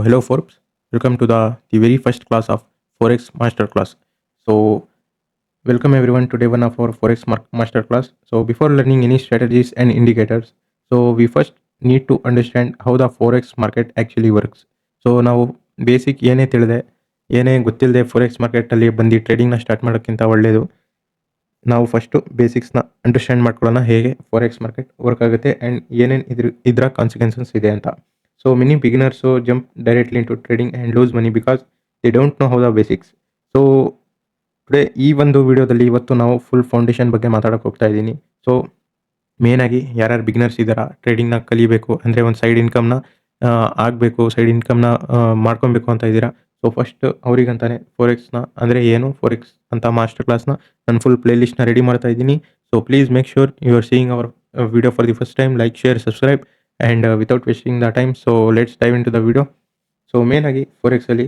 Hello Forbes, welcome to the very first class of Forex Master Class. So welcome everyone to day one of our Forex Master Class. So before learning any strategies and indicators, so we first need to understand how the Forex market actually works. So ನಾವು basic ಏನೇ ತಿಳಿದೆ ಏನೇ ಗೊತ್ತಿಲ್ಲದೆ forex ಮಾರ್ಕೆಟಲ್ಲಿ ಬಂದು ಟ್ರೇಡಿಂಗ್ನ start ಮಾಡೋಕ್ಕಿಂತ ಒಳ್ಳೆಯದು ನಾವು first ಬೇಸಿಕ್ಸ್ನ understand ಮಾಡ್ಕೊಳ್ಳೋಣ ಹೇಗೆ ಫೋರೆಕ್ಸ್ ಮಾರ್ಕೆಟ್ ವರ್ಕ್ ಆಗುತ್ತೆ ಆ್ಯಂಡ್ ಏನೇನು ಇದರ ಕಾನ್ಸಿಕ್ವೆನ್ಸಸ್ ಇದೆ ಅಂತ. So many beginners jump directly into trading and lose money because they don't know how the basics. So today ಈ ಒಂದು ವಿಡಿಯೋದಲ್ಲಿ ಇವತ್ತು ನಾವು ಫುಲ್ ಫೌಂಡೇಶನ್ ಬಗ್ಗೆ ಮಾತಾಡೋಕೆ ಹೋಗ್ತಾ ಇದ್ದೀನಿ. ಸೊ ಮೇನಾಗಿ ಯಾರ್ಯಾರು ಬಿಗಿನರ್ಸ್ ಇದ್ದಾರಾ ಟ್ರೇಡಿಂಗ್ನ ಕಲಿಬೇಕು ಅಂದರೆ ಒಂದು ಸೈಡ್ ಇನ್ಕಮ್ನ ಆಗಬೇಕು, ಸೈಡ್ ಇನ್ಕಮ್ನ ಮಾಡ್ಕೊಬೇಕು ಅಂತ ಇದ್ದೀರಾ. ಸೊ ಫಸ್ಟ್ ಅವರಿಗಂತಾನೆ ಫೋರೆಕ್ಸ್ನ ಅಂದರೆ ಏನು ಫೋರೆಕ್ಸ್ ಅಂತ ಮಾಸ್ಟರ್ ಕ್ಲಾಸ್ನ ನಾನು ಫುಲ್ ಪ್ಲೇ ಲಿಸ್ಟ್ನ ರೆಡಿ ಮಾಡ್ತಾ ಇದ್ದೀನಿ. So please make sure you are seeing our video for the first time, like, share, subscribe and without wasting the time. So let's dive into the video. So ಮೇನಾಗಿ ಫೋರೆಕ್ಸಲ್ಲಿ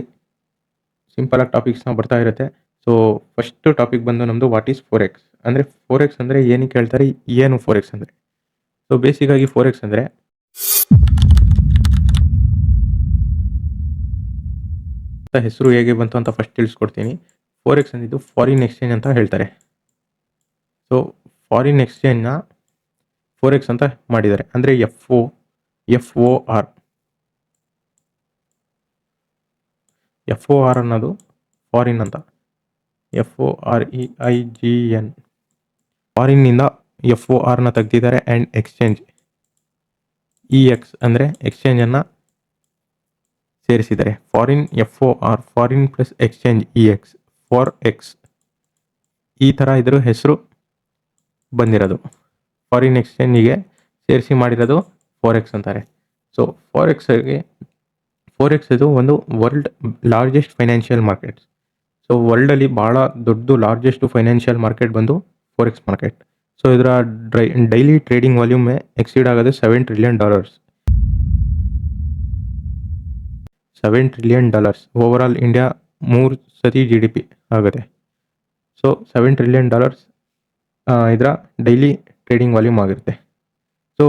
simple ಆಗಿ ಟಾಪಿಕ್ಸ್ನ ಬರ್ತಾ ಇರುತ್ತೆ. So first topic ಬಂದು ನಮ್ಮದು what is forex ಅಂದರೆ forex ಅಂದರೆ ಏನಕ್ಕೆ ಹೇಳ್ತಾರೆ, ಏನು ಫೋರೆಕ್ಸ್ ಅಂದರೆ. ಸೊ ಬೇಸಿಕ್ಕಾಗಿ ಫೋರೆಕ್ಸ್ ಅಂದರೆ ಹೆಸರು ಹೇಗೆ ಬಂತು ಅಂತ ಫಸ್ಟ್ ತಿಳಿಸ್ಕೊಡ್ತೀನಿ. ಫೋರೆಕ್ಸ್ ಅಂದಿದ್ದು ಫಾರಿನ್ ಎಕ್ಸ್ಚೇಂಜ್ ಅಂತ ಹೇಳ್ತಾರೆ. ಸೊ ಫಾರಿನ್ ಎಕ್ಸ್ಚೇಂಜ್ನ ಫೋರೆಕ್ಸ್ ಅಂತ ಮಾಡಿದ್ದಾರೆ. ಅಂದರೆ ಎಫ್ ಒ ಆರ್ ಅನ್ನೋದು ಫಾರಿನ್ ಅಂತ, FOREIGN ಫಾರಿನ್ನಿಂದ FORನ ತೆಗ್ದಿದ್ದಾರೆ ಆ್ಯಂಡ್ ಎಕ್ಸ್ಚೇಂಜ್ EX ಅಂದರೆ ಎಕ್ಸ್ಚೇಂಜನ್ನು ಸೇರಿಸಿದ್ದಾರೆ. Foreign FOR foreign plus exchange EX for ex, ಈ ಥರ ಇದ್ರ ಹೆಸರು ಬಂದಿರೋದು. ಫಾರಿನ್ ಎಕ್ಸ್ಚೇಂಜಿಗೆ ಸೇರಿಸಿ ಮಾಡಿರೋದು ಫೋರೆಕ್ಸ್ ಅಂತಾರೆ. ಸೊ ಫೋರೆಕ್ಸ್ ಇದು ಒಂದು world largest financial markets. So ವರ್ಲ್ಡಲ್ಲಿ ಭಾಳ ದೊಡ್ಡ ಲಾರ್ಜೆಸ್ಟ್ ಫೈನಾನ್ಷಿಯಲ್ ಮಾರ್ಕೆಟ್ ಬಂದು ಫೋರೆಕ್ಸ್ ಮಾರ್ಕೆಟ್. ಸೊ ಇದರ ಡೈಲಿ ಟ್ರೇಡಿಂಗ್ ವಾಲ್ಯೂಮ್ ಎಕ್ಸೀಡ್ ಆಗೋದು $7 ಟ್ರಿಲಿಯನ್. ಓವರ್ ಆಲ್ ಇಂಡಿಯಾ 3 ಸತಿ GDP ಆಗುತ್ತೆ. ಸೊ $7 ಟ್ರಿಲಿಯನ್ ಇದರ ಡೈಲಿ ಟ್ರೇಡಿಂಗ್ ವಾಲ್ಯೂಮ್ ಆಗಿರುತ್ತೆ. So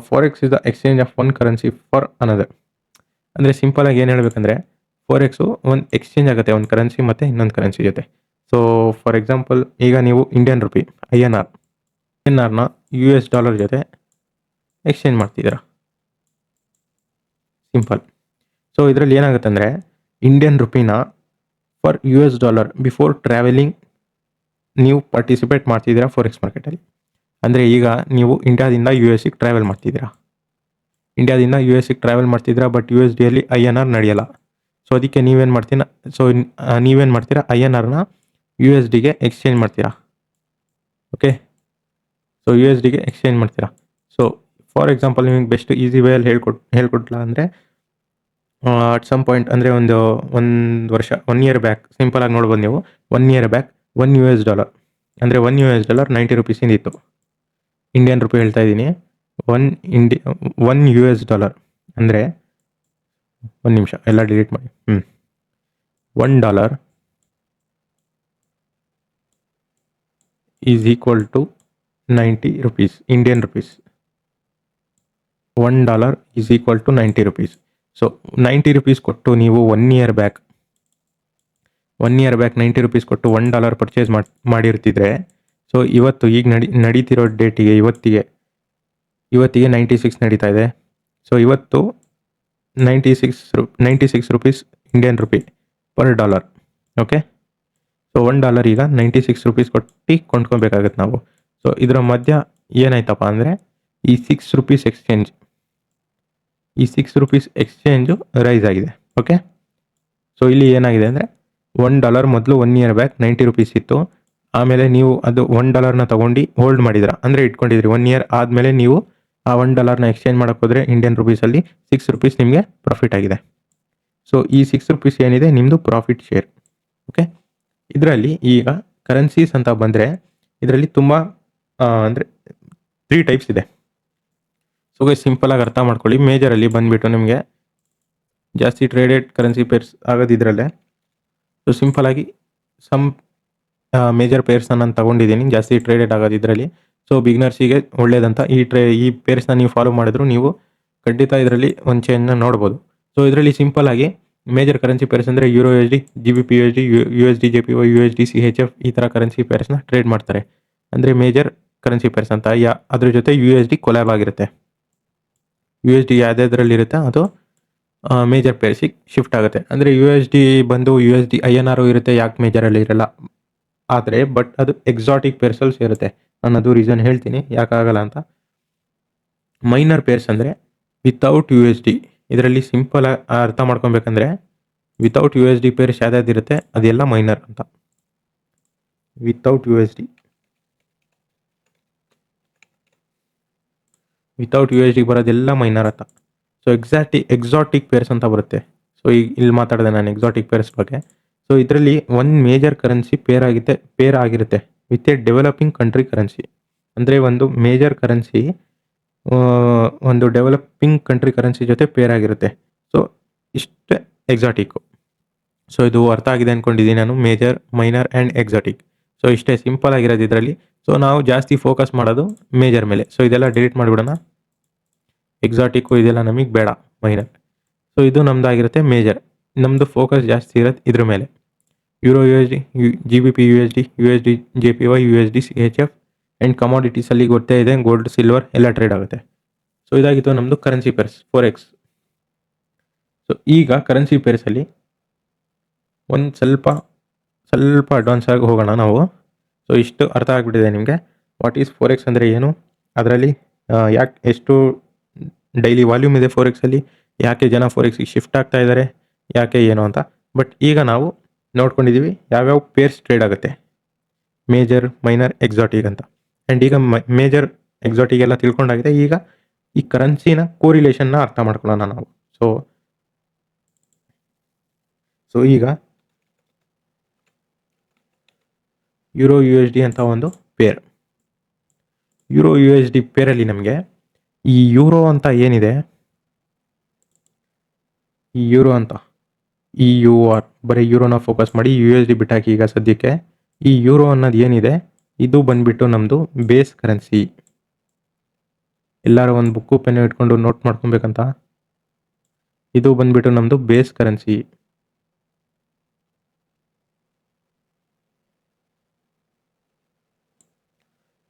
forex is the exchange of one currency for another. ಅಂದರೆ ಸಿಂಪಲಾಗಿ ಏನು ಹೇಳಬೇಕಂದ್ರೆ ಫೋರೆಕ್ಸು ಒಂದು ಎಕ್ಸ್ಚೇಂಜ್ ಆಗುತ್ತೆ ಒಂದು ಕರೆನ್ಸಿ ಮತ್ತು ಇನ್ನೊಂದು ಕರೆನ್ಸಿ ಜೊತೆ. ಸೊ ಫಾರ್ ಎಕ್ಸಾಂಪಲ್ ಈಗ ನೀವು ಇಂಡಿಯನ್ ರುಪಿ INRನ US ಡಾಲರ್ ಜೊತೆ ಎಕ್ಸ್ಚೇಂಜ್ ಮಾಡ್ತಿದ್ದೀರಾ, ಸಿಂಪಲ್. ಸೊ ಇದರಲ್ಲಿ ಏನಾಗುತ್ತೆ ಅಂದರೆ ಇಂಡಿಯನ್ ರುಪಿನ for US dollar before travelling ನೀವು ಪಾರ್ಟಿಸಿಪೇಟ್ ಮಾಡ್ತಿದ್ದೀರಾ ಫೋರೆಕ್ಸ್ ಮಾರ್ಕೆಟಲ್ಲಿ. ಅಂದರೆ ಈಗ ನೀವು ಇಂಡಿಯಾದಿಂದ US ಟ್ರಾವೆಲ್ ಮಾಡ್ತಿದ್ದೀರಾ, ಬಟ್ USDಯಲ್ಲಿ INR ನಡೆಯಲ್ಲ. ಸೊ ಅದಕ್ಕೆ ನೀವೇನು ಮಾಡ್ತೀರಾ INRನ USDಗೆ ಎಕ್ಸ್ಚೇಂಜ್ ಮಾಡ್ತೀರಾ. ಓಕೆ, ಸೊ USDಗೆ ಎಕ್ಸ್ಚೇಂಜ್ ಮಾಡ್ತೀರಾ. ಸೊ ಫಾರ್ ಎಕ್ಸಾಂಪಲ್ ನಿಮಗೆ ಬೆಸ್ಟ್ ಈಸಿ ವೇಯಲ್ಲಿ ಹೇಳ್ಕೊಟ್ಲ ಅಂದರೆ ಅಟ್ ಸಮ್ ಪಾಯಿಂಟ್ ಅಂದರೆ ಒಂದು ವರ್ಷ 1 ಇಯರ್ ಬ್ಯಾಕ್ ಸಿಂಪಲಾಗಿ ನೋಡ್ಬೋದು ನೀವು. 1 ಇಯರ್ ಬ್ಯಾಕ್ $1 ಅಂದರೆ $1 90 ರೂಪೀಸಿಂದಿತ್ತು. ಇಂಡಿಯನ್ ರುಪಿ ಹೇಳ್ತಾ ಇದ್ದೀನಿ. $1 ಅಂದರೆ ಒಂದು ನಿಮಿಷ ಎಲ್ಲ ಡಿಲೀಟ್ ಮಾಡಿ. $1 is equal to 90 rupees Indian rupees. $1 is equal to 90 rupees. So 90 rupees ಕೊಟ್ಟು ನೀವು 1 ಇಯರ್ ಬ್ಯಾಕ್ 90 ರೂಪೀಸ್ ಕೊಟ್ಟು $1 ಪರ್ಚೇಸ್ ಮಾಡಿರ್ತಿದ್ರೆ, ಸೊ ಇವತ್ತು ಈಗ ನಡೀತಿರೋ ಡೇಟಿಗೆ ಇವತ್ತಿಗೆ 96 ನಡೀತಾ ಇದೆ. ಸೊ ಇವತ್ತು 96 rupees Indian rupee per dollar. Okay, so $1 ಈಗ 96 ರೂಪೀಸ್ ಕೊಟ್ಟು ಕೊಂಡ್ಕೊಬೇಕಾಗತ್ತೆ ನಾವು. ಸೊ ಇದರ ಮಧ್ಯ ಏನಾಯ್ತಪ್ಪ ಅಂದರೆ ಈ $6 ಎಕ್ಸ್ಚೇಂಜು ರೈಸ್ ಆಗಿದೆ. ಓಕೆ, ಸೊ ಇಲ್ಲಿ ಏನಾಗಿದೆ ಅಂದರೆ $1 ಮೊದಲು 1 ಇಯರ್ ಬ್ಯಾಕ್ 90 ರೂಪೀಸ್ ಇತ್ತು. ಆಮೇಲೆ ನೀವು ಅದು $1ನ ತೊಗೊಂಡು ಹೋಲ್ಡ್ ಮಾಡಿದ್ರ ಅಂದರೆ ಇಟ್ಕೊಂಡಿದ್ರಿ. 1 ಇಯರ್ ಆದಮೇಲೆ ನೀವು ಆ $1ನ ಎಕ್ಸ್ಚೇಂಜ್ ಮಾಡೋಕ್ಕೆ ಹೋದರೆ ಇಂಡಿಯನ್ ರುಪೀಸಲ್ಲಿ $6 ನಿಮಗೆ ಪ್ರಾಫಿಟ್ ಆಗಿದೆ. ಸೊ ಈ $6 ಏನಿದೆ ನಿಮ್ಮದು ಪ್ರಾಫಿಟ್ ಶೇರ್. ಓಕೆ, ಇದರಲ್ಲಿ ಈಗ ಕರೆನ್ಸೀಸ್ ಅಂತ ಬಂದರೆ ಇದರಲ್ಲಿ ತುಂಬ ಅಂದರೆ 3 ಟೈಪ್ಸ್ ಇದೆ. ಸೊ ಸಿಂಪಲಾಗಿ ಅರ್ಥ ಮಾಡ್ಕೊಳ್ಳಿ. ಮೇಜರಲ್ಲಿ ಬಂದುಬಿಟ್ಟು ನಿಮಗೆ ಜಾಸ್ತಿ ಟ್ರೇಡೆಡ್ ಕರೆನ್ಸಿ ಪೇರ್ಸ್ ಆಗೋದು ಇದರಲ್ಲೇ. ಸೊ ಸಿಂಪಲಾಗಿ ಸಮ್ ಮೇಜರ್ ಪೇರ್ಸ್ನ ನಾನು ತೊಗೊಂಡಿದ್ದೀನಿ ಜಾಸ್ತಿ ಟ್ರೇಡೆಡ್ ಆಗೋದು ಇದರಲ್ಲಿ. ಸೊ ಬಿಗಿನರ್ಸಿಗೆ ಒಳ್ಳೇದಂತ ಈ ಪೇರ್ಸ್ನ ನೀವು ಫಾಲೋ ಮಾಡಿದ್ರು ನೀವು ಖಂಡಿತ ಇದರಲ್ಲಿ ಒಂದು ಚೇಂಜ್ನ ನೋಡ್ಬೋದು. ಸೊ ಇದರಲ್ಲಿ ಸಿಂಪಲ್ ಆಗಿ ಮೇಜರ್ ಕರೆನ್ಸಿ ಪೇರ್ಸ್ ಅಂದರೆ euro USD, GBP USD, USD JPY, USD CHF ಈ ಥರ ಕರೆನ್ಸಿ ಪೇರ್ಸ್ನ ಟ್ರೇಡ್ ಮಾಡ್ತಾರೆ. ಅಂದರೆ ಮೇಜರ್ ಕರೆನ್ಸಿ ಪೇರ್ಸ್ ಅಂತ. ಅದ್ರ ಜೊತೆ USD ಕೊಲ್ಯಾಬ್ ಆಗಿರುತ್ತೆ. USD ಯಾವುದ್ರಲ್ಲಿ ಇರುತ್ತೆ ಅದು ಮೇಜರ್ ಪೇರ್ಸಿಗೆ ಶಿಫ್ಟ್ ಆಗುತ್ತೆ. ಅಂದರೆ USD ಬಂದು USD INR ಇರುತ್ತೆ, ಯಾಕೆ ಮೇಜರಲ್ಲಿ ಇರಲ್ಲ ಆದರೆ ಬಟ್ ಅದು ಎಕ್ಸಾಟಿಕ್ ಪೇರ್ಸಲ್ಲಿ ಸೇರುತ್ತೆ. ನಾನು ಅದು ರೀಸನ್ ಹೇಳ್ತೀನಿ ಯಾಕಾಗಲ್ಲ ಅಂತ. ಮೈನರ್ ಪೇರ್ಸ್ ಅಂದರೆ ವಿತೌಟ್ USD. ಇದರಲ್ಲಿ ಸಿಂಪಲ್ ಅರ್ಥ ಮಾಡ್ಕೊಬೇಕಂದ್ರೆ ವಿತೌಟ್ USD ಪೇರ್ಸ್ ಯಾವ್ದಾದಿರುತ್ತೆ ಅದೆಲ್ಲ ಮೈನರ್ ಅಂತ. ವಿತೌಟ್ USD ಬರೋದೆಲ್ಲ ಮೈನರ್ ಅಂತ. ಸೊ ಎಕ್ಸಾಟಿಕ್ ಪೇರ್ಸ್ ಅಂತ ಬರುತ್ತೆ. ಸೊ ಈಗ ಇಲ್ಲಿ ಮಾತಾಡಿದೆ ನಾನು ಎಕ್ಸಾಟಿಕ್ ಪೇರ್ಸ್ ಬಗ್ಗೆ. ಸೊ ಇದರಲ್ಲಿ ಒಂದು ಮೇಜರ್ ಕರೆನ್ಸಿ ಪೇರ್ ಆಗಿರುತ್ತೆ with A developing country currency. ಅಂದರೆ ಒಂದು ಮೇಜರ್ ಕರೆನ್ಸಿ ಒಂದು ಡೆವಲಪಿಂಗ್ ಕಂಟ್ರಿ ಕರೆನ್ಸಿ ಜೊತೆ ಪೇರ್ ಆಗಿರುತ್ತೆ. ಸೊ ಇಷ್ಟೇ ಎಕ್ಸಾಟಿಕ್ಕು. ಸೊ ಇದು ಅರ್ಥ ಆಗಿದೆ ಅಂದ್ಕೊಂಡಿದ್ದೀನಿ ನಾನು, major, minor and exotic. So ಇಷ್ಟೇ ಸಿಂಪಲ್ ಆಗಿರೋದು ಇದರಲ್ಲಿ. ಸೊ ನಾವು ಜಾಸ್ತಿ ಫೋಕಸ್ ಮಾಡೋದು ಮೇಜರ್ ಮೇಲೆ. ಸೊ ಇದೆಲ್ಲ ಡಿಲೀಟ್ ಮಾಡಿಬಿಡೋಣ. ಎಕ್ಸಾಟಿಕ್ಕು ಇದೆಲ್ಲ ನಮಗೆ ಬೇಡ, ಮೈನರ್. ಸೊ ಇದು ನಮ್ಮದಾಗಿರುತ್ತೆ ಮೇಜರ್. ನಮ್ಮದು ಫೋಕಸ್ ಜಾಸ್ತಿ ಇರೋದು ಇದ್ರ ಮೇಲೆ. Euro USD, GBP USD, USD JPY, USD CHF and ಕಮಾಡಿಟೀಸಲ್ಲಿ ಗೊತ್ತೇ ಇದೆ, ಗೋಲ್ಡ್, ಸಿಲ್ವರ್ ಎಲ್ಲ ಟ್ರೇಡ್ ಆಗುತ್ತೆ. ಸೊ ಇದಾಗಿತ್ತು ನಮ್ಮದು ಕರೆನ್ಸಿ ಪೇರ್ಸ್ ಫೋರೆಕ್ಸ್. ಸೊ ಈಗ ಕರೆನ್ಸಿ ಪೇರ್ಸಲ್ಲಿ ಒಂದು ಸ್ವಲ್ಪ ಅಡ್ವಾನ್ಸ್ ಆಗಿ ಹೋಗೋಣ ನಾವು. ಸೊ ಇಷ್ಟು ಅರ್ಥ ಆಗಿಬಿಟ್ಟಿದೆ ನಿಮಗೆ ವಾಟ್ ಈಸ್ ಫೋರೆಕ್ಸ್ ಅಂದರೆ ಏನು, ಅದರಲ್ಲಿ ಯಾಕೆ ಎಷ್ಟು ಡೈಲಿ ವಾಲ್ಯೂಮ್ ಇದೆ ಫೋರೆಕ್ಸಲ್ಲಿ, ಯಾಕೆ ಜನ ಫೋರೆಕ್ಸಿಗೆ ಶಿಫ್ಟ್ ಆಗ್ತಾ ಇದ್ದಾರೆ, ಯಾಕೆ ಏನು ಅಂತ. ಬಟ್ ಈಗ ನಾವು ನೋಡ್ಕೊಂಡಿದ್ದೀವಿ ಯಾವ್ಯಾವ ಪೇರ್ಸ್ ಟ್ರೇಡ್ ಆಗುತ್ತೆ, ಮೇಜರ್, ಮೈನರ್, ಎಕ್ಸಾಟಿಕ್ ಅಂತ. ಆ್ಯಂಡ್ ಈಗ ಮೇಜರ್, ಎಕ್ಸಾಟಿಕ್ ಎಲ್ಲ ತಿಳ್ಕೊಂಡಾಗಿದೆ. ಈಗ ಈ ಕರೆನ್ಸಿನ ಕೋರಿಲೇಷನ್ನ ಅರ್ಥ ಮಾಡ್ಕೊಳ್ಳೋಣ ನಾವು. ಸೊ ಈಗ ಯೂರೋ USD ಅಂತ ಒಂದು ಪೇರ್. ಯೂರೋ USD ಪೇರಲ್ಲಿ ನಮಗೆ ಈ ಯೂರೋ ಅಂತ ಏನಿದೆ, ಈ ಯೂರೋ ಅಂತ EUR, ಬರೀ ಯೂರೋನ ಫೋಕಸ್ ಮಾಡಿ, USD ಬಿಟ್ಟಾಕಿ ಈಗ ಸದ್ಯಕ್ಕೆ. ಈ ಯೂರೋ ಅನ್ನೋದು ಏನಿದೆ ಇದು ಬಂದ್ಬಿಟ್ಟು ನಮ್ಮದು ಬೇಸ್ ಕರೆನ್ಸಿ. ಎಲ್ಲರೂ ಒಂದು ಬುಕ್ಕು ಪೆನ್ನು ಇಟ್ಕೊಂಡು ನೋಟ್ ಮಾಡ್ಕೊಬೇಕಂತ. ಇದು ಬಂದ್ಬಿಟ್ಟು ನಮ್ಮದು ಬೇಸ್ ಕರೆನ್ಸಿ.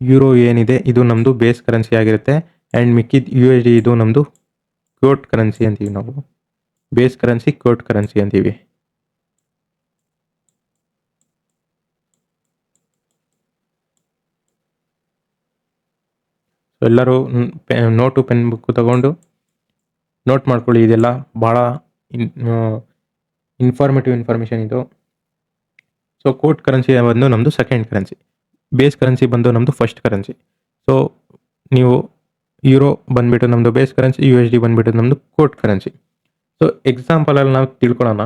ಯೂರೋ ಏನಿದೆ ಇದು ನಮ್ಮದು ಬೇಸ್ ಕರೆನ್ಸಿ ಆಗಿರುತ್ತೆ. ಆ್ಯಂಡ್ ಮಿಕ್ಕಿದ USD ಇದು ನಮ್ಮದು ಕೋಟ್ ಕರೆನ್ಸಿ ಅಂತೀವಿ ನಾವು. ಬೇಸ್ ಕರೆನ್ಸಿ, ಕೋಟ್ ಕರೆನ್ಸಿ ಅಂತೀವಿ. ಸೊ ಎಲ್ಲರೂ ನೋಟು ಪೆನ್ ಬುಕ್ಕು ತಗೊಂಡು ನೋಟ್ ಮಾಡ್ಕೊಳ್ಳಿ. ಇದೆಲ್ಲ ಭಾಳ ಇನ್ಫಾರ್ಮೇಷನ್ ಇದು. ಸೊ ಕೋಟ್ ಕರೆನ್ಸಿ ಬಂದು ನಮ್ಮದು ಸೆಕೆಂಡ್ ಕರೆನ್ಸಿ, ಬೇಸ್ ಕರೆನ್ಸಿ ಬಂದು ನಮ್ಮದು ಫಸ್ಟ್ ಕರೆನ್ಸಿ. ಸೊ ನೀವು ಯೂರೋ ಬಂದುಬಿಟ್ಟು ನಮ್ಮದು ಬೇಸ್ ಕರೆನ್ಸಿ, USD ಬಂದುಬಿಟ್ಟು ನಮ್ಮದು ಕೋಟ್ ಕರೆನ್ಸಿ. ಸೊ ಎಕ್ಸಾಂಪಲಲ್ಲಿ ನಾವು ತಿಳ್ಕೊಳ್ಳೋಣ.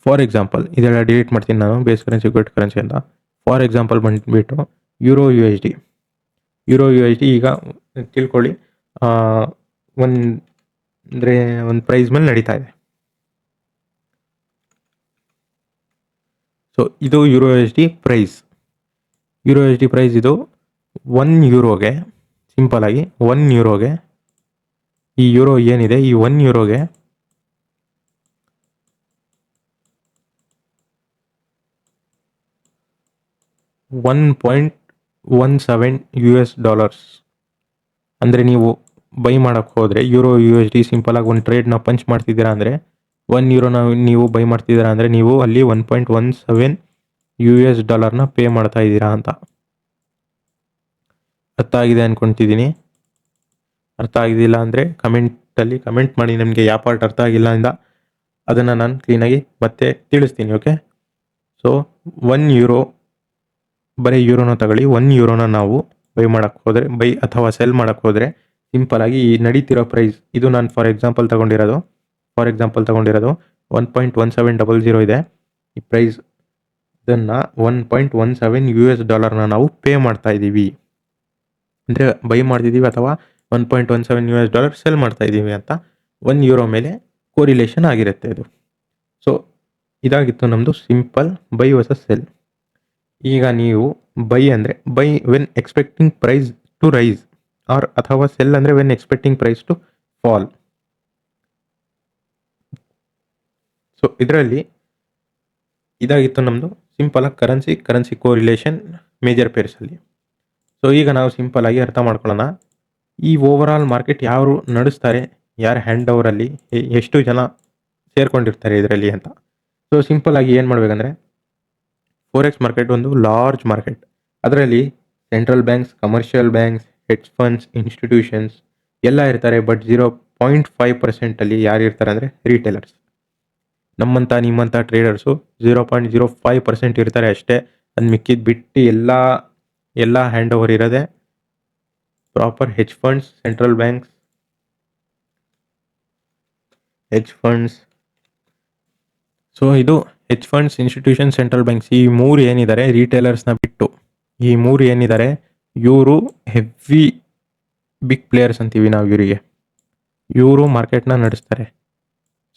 ಫಾರ್ ಎಕ್ಸಾಂಪಲ್ ಇದೆಲ್ಲ ಡಿಲೀಟ್ ಮಾಡ್ತೀನಿ ನಾನು, ಬೇಸ್ ಕರೆನ್ಸಿ, ಕೋಟ್ ಕರೆನ್ಸಿ ಅಂತ. ಫಾರ್ ಎಕ್ಸಾಂಪಲ್ ಬಂದುಬಿಟ್ಟು ಯೂರೋ USD ಈಗ ತಿಳ್ಕೊಳ್ಳಿ, ಒಂದು ಪ್ರೈಸ್ ಮೇಲೆ ನಡೀತಾ ಇದೆ. ಸೊ ಇದು ಯೂರೋ USD ಪ್ರೈಸ್. ಇದು 1 ಯೂರೋಗೆ, ಸಿಂಪಲ್ ಆಗಿ 1 ಯೂರೋಗೆ, ಈ ಯೂರೋ ಏನಿದೆ ಈ 1 ಯೂರೋಗೆ $1.17. ಅಂದರೆ ನೀವು ಬೈ ಮಾಡೋಕ್ಕೆ ಹೋದರೆ ಯೂರೋ USD ಸಿಂಪಲಾಗಿ ಒಂದು ಟ್ರೇಡ್ನ ಪಂಚ್ ಮಾಡ್ತಿದ್ದೀರಾ ಅಂದರೆ, 1 ಯೂರೋನ ನೀವು ಬೈ ಮಾಡ್ತಿದ್ದೀರಾ ಅಂದರೆ ನೀವು ಅಲ್ಲಿ $1.17 ಪೇ ಮಾಡ್ತಾ ಇದ್ದೀರಾ ಅಂತ. ಅರ್ಥ ಆಗಿದೆ ಅಂದ್ಕೊತಿದ್ದೀನಿ. ಅರ್ಥ ಆಗಿದ್ದಿಲ್ಲ ಅಂದರೆ ಕಮೆಂಟಲ್ಲಿ ಕಮೆಂಟ್ ಮಾಡಿ, ನಮಗೆ ಯಾವ ಪಾರ್ಟ್ ಅರ್ಥ ಆಗಿಲ್ಲ ಇಂದ ಅದನ್ನು ನಾನು ಕ್ಲೀನಾಗಿ ಮತ್ತೆ ತಿಳಿಸ್ತೀನಿ. ಓಕೆ. ಸೊ 1 ಯೂರೋ, ಬರೀ ಯೂರೋನ ತಗೊಳ್ಳಿ. 1 ಯೂರೋನ ನಾವು ಬೈ ಮಾಡೋಕ್ಕೆ ಹೋದರೆ, ಬೈ ಅಥವಾ ಸೆಲ್ ಮಾಡೋಕ್ಕೆ ಹೋದರೆ ಸಿಂಪಲಾಗಿ ಈ ನಡೀತಿರೋ ಪ್ರೈಸ್ ಇದು ನಾನು ಫಾರ್ ಎಕ್ಸಾಂಪಲ್ ತಗೊಂಡಿರೋದು 1.1700 ಇದೆ ಈ ಪ್ರೈಸ್. ಇದನ್ನು $1.17 ನಾವು ಪೇ ಮಾಡ್ತಾ ಇದ್ದೀವಿ, ಅಂದರೆ ಬೈ ಮಾಡ್ತಿದ್ದೀವಿ ಅಥವಾ $1.17 ಸೆಲ್ ಮಾಡ್ತಾ ಇದ್ದೀವಿ ಅಂತ 1 ಯೂರೋ ಮೇಲೆ ಕೋರಿಲೇಷನ್ ಆಗಿರುತ್ತೆ ಇದು. ಸೊ ಇದಾಗಿತ್ತು ನಮ್ಮದು ಸಿಂಪಲ್ ಬೈ ವರ್ಸಸ್ ಸೆಲ್. ಈಗ ನೀವು ಬೈ ಅಂದರೆ buy when expecting price to rise, ಅಥವಾ ಸೆಲ್ ಅಂದರೆ when expecting price to fall. So ಇದರಲ್ಲಿ ಇದಾಗಿತ್ತು ನಮ್ಮದು ಸಿಂಪಲ್ ಆಗಿ ಕರೆನ್ಸಿ ಕೋರಿಲೇಷನ್ ಮೇಜರ್ ಪೇರ್ಸಲ್ಲಿ. ಸೊ ಈಗ ನಾವು ಸಿಂಪಲ್ ಆಗಿ ಅರ್ಥ ಮಾಡ್ಕೊಳ್ಳೋಣ, ಈ ಓವರ್ ಆಲ್ ಮಾರ್ಕೆಟ್ ಯಾರು ನಡೆಸ್ತಾರೆ, ಯಾರ ಹ್ಯಾಂಡ್ ಓವರಲ್ಲಿ ಎಷ್ಟು ಜನ ಸೇರ್ಕೊಂಡಿರ್ತಾರೆ ಇದರಲ್ಲಿ ಅಂತ. ಸೊ ಸಿಂಪಲ್ ಆಗಿ ಏನು ಮಾಡಬೇಕಂದ್ರೆ, ಫೋರೆಕ್ಸ್ ಮಾರ್ಕೆಟ್ ಒಂದು ಲಾರ್ಜ್ ಮಾರ್ಕೆಟ್. ಅದರಲ್ಲಿ central banks, commercial banks, hedge funds, institutions ಎಲ್ಲ ಇರ್ತಾರೆ. ಬಟ್ 0.5% ಯಾರು ಇರ್ತಾರೆ ಅಂದರೆ ರಿಟೇಲರ್ಸ್. ನಮ್ಮಂಥ ನಿಮ್ಮಂಥ ಟ್ರೇಡರ್ಸು 0.05% ಇರ್ತಾರೆ ಅಷ್ಟೇ. ಅದು ಮಿಕ್ಕಿದ್ದು ಬಿಟ್ಟು ಎಲ್ಲ ಹ್ಯಾಂಡ್ ಓವರ್ ಇರೋದೆ proper hedge funds, central banks, hedge funds. So ಇದು hedge funds, institution, central banks, ಈ ಮೂರು ಏನಿದ್ದಾರೆ ರಿಟೇಲರ್ಸ್ನ ಬಿಟ್ಟು, ಈ ಮೂರು ಏನಿದ್ದಾರೆ ಇವರು ಹೆವಿ ಬಿಗ್ ಪ್ಲೇಯರ್ಸ್ ಅಂತೀವಿ ನಾವು ಇವರಿಗೆ. ಇವರು ಮಾರ್ಕೆಟ್ನ ನಡೆಸ್ತಾರೆ.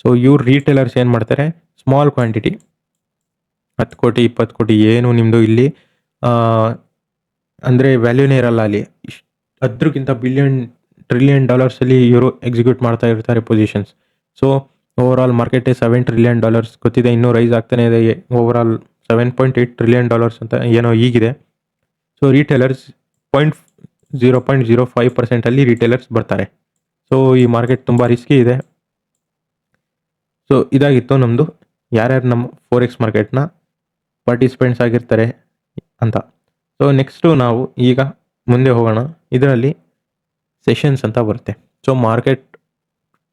ಸೊ ಇವ್ರು ರಿಟೇಲರ್ಸ್ ಏನು ಮಾಡ್ತಾರೆ, ಸ್ಮಾಲ್ ಕ್ವಾಂಟಿಟಿ 10 ಕೋಟಿ 20 ಕೋಟಿ ಏನು ನಿಮ್ಮದು ಇಲ್ಲಿ ಅಂದರೆ ವ್ಯಾಲ್ಯೂನೇ ಇರಲ್ಲ ಅಲ್ಲಿ, ಅದಕ್ಕಿಂತ $1 trillion ಇವರು ಎಕ್ಸಿಕ್ಯೂಟ್ ಮಾಡ್ತಾ ಇರ್ತಾರೆ ಪೊಸಿಷನ್ಸ್. ಸೊ ಓವರ್ ಆಲ್ ಮಾರ್ಕೆಟೇ $7 trillion ಗೊತ್ತಿದೆ, ಇನ್ನೂ ರೈಸ್ ಆಗ್ತಾನೆ ಇದೆ. ಓವರ್ ಆಲ್ $7.8 trillion ಅಂತ ಏನೋ ಈಗಿದೆ. ಸೊ ರಿಟೇಲರ್ಸ್ 0.05% ಅಲ್ಲಿ ರಿಟೇಲರ್ಸ್ ಬರ್ತಾರೆ. ಸೊ ಈ ಮಾರ್ಕೆಟ್ ತುಂಬ ರಿಸ್ಕಿ ಇದೆ. ಸೊ ಇದಾಗಿತ್ತು ನಮ್ಮದು ಯಾರ್ಯಾರು ನಮ್ಮ ಫೋರೆಕ್ಸ್ ಮಾರ್ಕೆಟ್ನ ಪಾರ್ಟಿಸಿಪೆಂಟ್ಸ್ ಆಗಿರ್ತಾರೆ ಅಂತ. ಸೊ ನೆಕ್ಸ್ಟು ನಾವು ಈಗ ಮುಂದೆ ಹೋಗೋಣ. ಇದರಲ್ಲಿ ಸೆಷನ್ಸ್ ಅಂತ ಬರುತ್ತೆ. ಸೊ ಮಾರ್ಕೆಟ್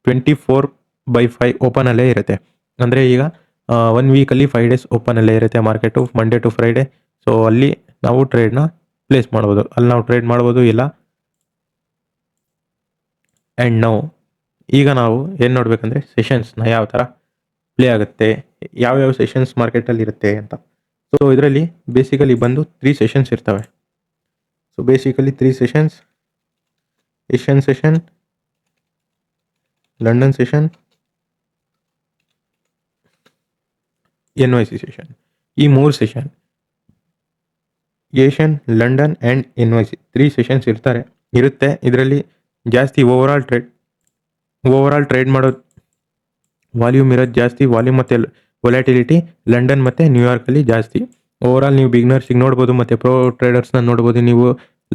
24/5 ಓಪನಲ್ಲೇ ಇರುತ್ತೆ. ಅಂದರೆ ಈಗ 1 ವೀಕಲ್ಲಿ 5 days ಓಪನಲ್ಲೇ ಇರುತ್ತೆ market, Monday to Friday. So ಅಲ್ಲಿ ನಾವು ಟ್ರೇಡ್ನ ಪ್ಲೇಸ್ ಮಾಡ್ಬೋದು, ಅಲ್ಲಿ ನಾವು ಟ್ರೇಡ್ ಮಾಡ್ಬೋದು ಇಲ್ಲ. ಆ್ಯಂಡ್ ಈಗ ನಾವು ಏನು ನೋಡಬೇಕಂದ್ರೆ ಸೆಷನ್ಸ್ನ ಯಾವ ಥರ ಪ್ಲೇ ಆಗುತ್ತೆ, ಯಾವ್ಯಾವ ಸೆಷನ್ಸ್ ಮಾರ್ಕೆಟಲ್ಲಿ ಇರುತ್ತೆ ಅಂತ. ಸೊ ಇದರಲ್ಲಿ ಬೇಸಿಕಲಿ ಬಂದು 3 ಸೆಷನ್ಸ್ ಇರ್ತವೆ. So basically 3 sessions: Asian session, London session, NYC session. ಈ 3 session, Asian, London and NYC 3 sessions ಇರುತ್ತೆ. ಇದರಲ್ಲಿ ಜಾಸ್ತಿ ಓವರ್ ಆಲ್ ಟ್ರೇಡ್ ಮಾಡೋದು ವಾಲ್ಯೂಮ್ ಇರೋದು ಜಾಸ್ತಿ. ವಾಲ್ಯೂಮ್ ಮತ್ತು ವೊಲ್ಯಾಟಿಲಿಟಿ ಲಂಡನ್ ಮತ್ತು ನ್ಯೂಯಾರ್ಕಲ್ಲಿ ಜಾಸ್ತಿ. ಓವರ್ ಆಲ್ ನೀವು ಬಿಗ್ನರ್ಸಿಗೆ ನೋಡ್ಬೋದು ಮತ್ತು ಪ್ರೋ ಟ್ರೇಡರ್ಸ್ನ ನೋಡ್ಬೋದು. ನೀವು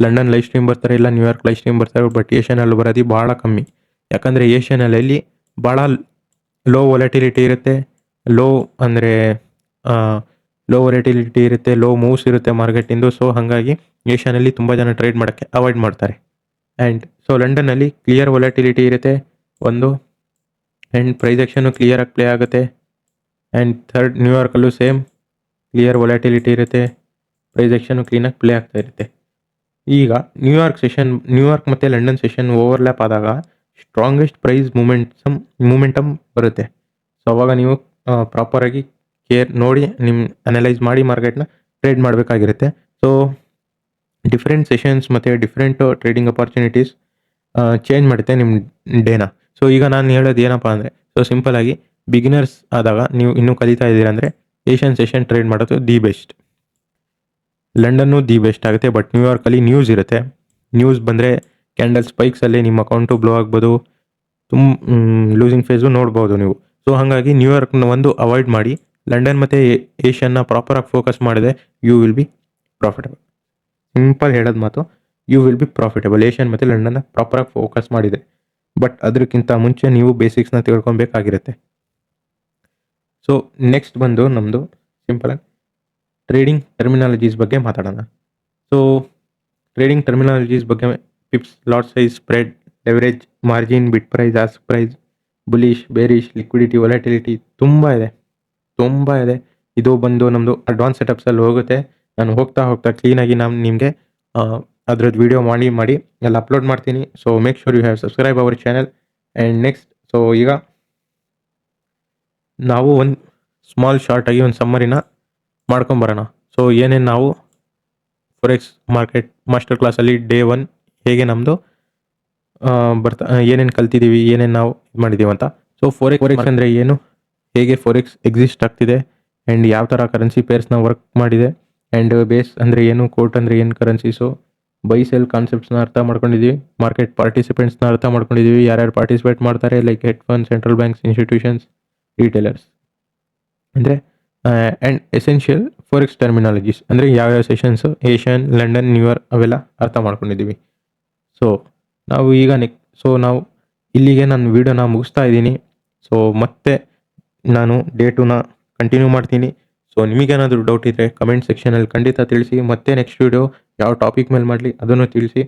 ಲಂಡನ್ ಲೈವ್ ಸ್ಟ್ರೀಮ್ ಬರ್ತಾರೆ ಇಲ್ಲ ನ್ಯೂಯಾರ್ಕ್ ಲೈವ್ ಸ್ಟ್ರೀಮ್ ಬರ್ತಾರೆ. ಬಟ್ ಏಷ್ಯನಲ್ಲಿ ಬರೋದು ಭಾಳ ಕಮ್ಮಿ, ಯಾಕಂದರೆ ಏಷ್ಯನಲ್ಲಿ ಭಾಳ ಲೋ ವೊಲ್ಯಾಟಿಲಿಟಿ ಇರುತ್ತೆ. ಲೋ ವೊಲ್ಯಾಟಿಲಿಟಿ ಇರುತ್ತೆ, ಲೋ ಮೂವ್ಸ್ ಇರುತ್ತೆ ಮಾರ್ಕೆಟಿಂದು. ಸೊ ಹಾಗಾಗಿ ಏಷ್ಯನಲ್ಲಿ ತುಂಬ ಜನ ಟ್ರೇಡ್ ಮಾಡೋಕ್ಕೆ ಅವಾಯ್ಡ್ ಮಾಡ್ತಾರೆ. ಆ್ಯಂಡ್ ಸೊ ಲಂಡನ್ನಲ್ಲಿ ಕ್ಲಿಯರ್ ವೊಲ್ಯಾಟಿಲಿಟಿ ಇರುತ್ತೆ ಒಂದು, ಆ್ಯಂಡ್ ಪ್ರೈಸ್ ಆ್ಯಕ್ಷನ್ನು ಕ್ಲಿಯರಾಗಿ ಪ್ಲೇ ಆಗುತ್ತೆ. ಆ್ಯಂಡ್ ಥರ್ಡ್ ನ್ಯೂಯಾರ್ಕಲ್ಲೂ ಸೇಮ್ ಕ್ಲಿಯರ್ ವೊಲ್ಯಾಟಿಲಿಟಿ ಇರುತ್ತೆ, ಪ್ರೈಸ್ ಆ್ಯಕ್ಷನ್ನು ಕ್ಲೀನಾಗಿ ಪ್ಲೇ ಆಗ್ತಾ ಇರುತ್ತೆ. ಈಗ ನ್ಯೂಯಾರ್ಕ್ ಮತ್ತು ಲಂಡನ್ ಸೆಷನ್ ಓವರ್ಲ್ಯಾಪ್ ಆದಾಗ ಸ್ಟ್ರಾಂಗೆಸ್ಟ್ ಪ್ರೈಸ್ ಮೂಮೆಂಟಮ್ ಬರುತ್ತೆ. ಸೊ ಅವಾಗ ನೀವು ಪ್ರಾಪರಾಗಿ ನೋಡಿ ನಿಮ್ಮ ಅನಲೈಸ್ ಮಾಡಿ ಮಾರ್ಕೆಟ್ನ ಟ್ರೇಡ್ ಮಾಡಬೇಕಾಗಿರುತ್ತೆ. ಸೊ ಡಿಫ್ರೆಂಟ್ ಸೆಷನ್ಸ್ ಮತ್ತು ಡಿಫ್ರೆಂಟ್ ಟ್ರೇಡಿಂಗ್ ಅಪಾರ್ಚುನಿಟೀಸ್ ಚೇಂಜ್ ಮಾಡುತ್ತೆ ನಿಮ್ಮ ಡೇನ. ಸೊ ಈಗ ನಾನು ಹೇಳೋದು ಏನಪ್ಪ ಅಂದರೆ, ಸೊ ಸಿಂಪಲಾಗಿ ಬಿಗಿನರ್ಸ್ ಆದಾಗ ನೀವು ಇನ್ನೂ ಕಲಿತಾ ಇದ್ದೀರಾ ಅಂದರೆ ಏಷ್ಯನ್ ಸೆಷನ್ ಟ್ರೇಡ್ ಮಾಡೋದು the best. London the best ಆಗುತ್ತೆ. ಬಟ್ ನ್ಯೂಯಾರ್ಕಲ್ಲಿ ನ್ಯೂಸ್ ಇರುತ್ತೆ. ನ್ಯೂಸ್ ಬಂದರೆ ಕ್ಯಾಂಡಲ್ ಸ್ಪೈಕ್ಸಲ್ಲಿ ನಿಮ್ಮ ಅಕೌಂಟು ಬ್ಲೋ ಆಗ್ಬೋದು, ಲೂಸಿಂಗ್ ಫೇಸು ನೋಡ್ಬೋದು ನೀವು. ಸೊ ಹಾಗಾಗಿ ನ್ಯೂಯಾರ್ಕ್ನ ಒಂದು ಅವಾಯ್ಡ್ ಮಾಡಿ ಲಂಡನ್ ಮತ್ತು ಏಷ್ಯನ್ನ ಪ್ರಾಪರಾಗಿ ಫೋಕಸ್ ಮಾಡಿದೆ you will be profitable. Simple ಹೇಳೋದು ಮಾತು, you will be profitable Asian ಮತ್ತು ಲಂಡನ್ನ ಪ್ರಾಪರಾಗಿ ಫೋಕಸ್ ಮಾಡಿದೆ. ಬಟ್ ಅದಕ್ಕಿಂತ ಮುಂಚೆ ನೀವು ಬೇಸಿಕ್ಸ್ನ ತಿಳ್ಕೊಬೇಕಾಗಿರುತ್ತೆ. ಸೊ ನೆಕ್ಸ್ಟ್ ಬಂದು ನಮ್ಮದು ಸಿಂಪಲಾಗಿ ಟ್ರೇಡಿಂಗ್ ಟರ್ಮಿನಾಲಜೀಸ್ ಬಗ್ಗೆ ಮಾತಾಡೋಣ. ಸೊ ಟ್ರೇಡಿಂಗ್ ಟರ್ಮಿನಾಲಜೀಸ್ ಬಗ್ಗೆ pips, lot size, spread, leverage, margin, bid price, ask price, bullish, bearish, liquidity, volatility ತುಂಬ ಇದೆ. ಇದು ಬಂದು ನಮ್ಮದು ಅಡ್ವಾನ್ಸ್ ಸೆಟಪ್ಸಲ್ಲಿ ಹೋಗುತ್ತೆ. ನಾನು ಹೋಗ್ತಾ ಕ್ಲೀನಾಗಿ ನಾನು ನಿಮಗೆ ಅದ್ರದ್ದು ವಿಡಿಯೋ ಮಾಡಿ ಎಲ್ಲ ಅಪ್ಲೋಡ್ ಮಾಡ್ತೀನಿ. So make sure you have subscribe our channel. And next, so ಈಗ ನಾವು ಒಂದು ಸ್ಮಾಲ್ ಶಾರ್ಟಾಗಿ ಒಂದು ಸಮ್ಮರಿನ ಮಾಡ್ಕೊಂಬರೋಣ. ಸೊ ಏನೇನು ನಾವು ಫೋರೆಕ್ಸ್ ಮಾರ್ಕೆಟ್ ಮಾಸ್ಟರ್ ಕ್ಲಾಸಲ್ಲಿ ಡೇ 1 ಹೇಗೆ ನಮ್ಮದು ಏನೇನು ಕಲ್ತಿದ್ದೀವಿ, ಏನೇನು ನಾವು ಇದು ಮಾಡಿದ್ದೀವಿ ಅಂತ. ಸೊ ಫೋರೆಕ್ಸ್ ಅಂದರೆ ಏನು, ಹೇಗೆ ಫೋರೆಕ್ಸ್ ಎಕ್ಸಿಸ್ಟ್ ಆಗ್ತಿದೆ, ಆ್ಯಂಡ್ ಯಾವ ಥರ ಕರೆನ್ಸಿ ಪೇರ್ಸ್ನ ವರ್ಕ್ ಮಾಡಿದೆ, ಆ್ಯಂಡ್ ಬೇಸ್ ಅಂದರೆ ಏನು, ಕೋರ್ಟ್ ಅಂದರೆ ಏನು, ಕರೆನ್ಸೀಸು, ಬೈ ಸೆಲ್ ಕಾನ್ಸೆಪ್ಟ್ಸ್ನ ಅರ್ಥ ಮಾಡ್ಕೊಂಡಿದ್ದೀವಿ, ಮಾರ್ಕೆಟ್ ಪಾರ್ಟಿಸಿಪೆಂಟ್ಸ್ನ ಅರ್ಥ ಮಾಡ್ಕೊಂಡಿದ್ದೀವಿ, ಯಾರ್ಯಾರು ಪಾರ್ಟಿಸಿಪೇಟ್ ಮಾಡ್ತಾರೆ, like head fund, central banks, institutions, retailers. ಅಂದರೆ ಆ್ಯಂಡ್ ಎಸೆನ್ಷಿಯಲ್ ಫೋರೆಕ್ಸ್ ಟರ್ಮಿನಾಲಜೀಸ್ ಅಂದರೆ ಯಾವ್ಯಾವ ಸೆಷನ್ಸು ಏಷ್ಯನ್, ಲಂಡನ್, ನ್ಯೂಯಾರ್ಕ್ ಅವೆಲ್ಲ ಅರ್ಥ ಮಾಡ್ಕೊಂಡಿದ್ದೀವಿ. ಸೊ ನಾವು ಇಲ್ಲಿಗೆ ನನ್ನ ವೀಡಿಯೋನ ಮುಗಿಸ್ತಾ ಇದ್ದೀನಿ. ಸೊ ಮತ್ತೆ ನಾನು ಡೇ 2ನ ಕಂಟಿನ್ಯೂ ಮಾಡ್ತೀನಿ. ಸೊ ನಿಮಗೇನಾದರೂ ಡೌಟ್ ಇದ್ದರೆ ಕಮೆಂಟ್ ಸೆಕ್ಷನಲ್ಲಿ ಖಂಡಿತ ತಿಳಿಸಿ. ಮತ್ತೆ ನೆಕ್ಸ್ಟ್ ವೀಡಿಯೋ ಯಾವ ಟಾಪಿಕ್ ಮೇಲೆ ಮಾಡಲಿ ಅದನ್ನು ತಿಳಿಸಿ.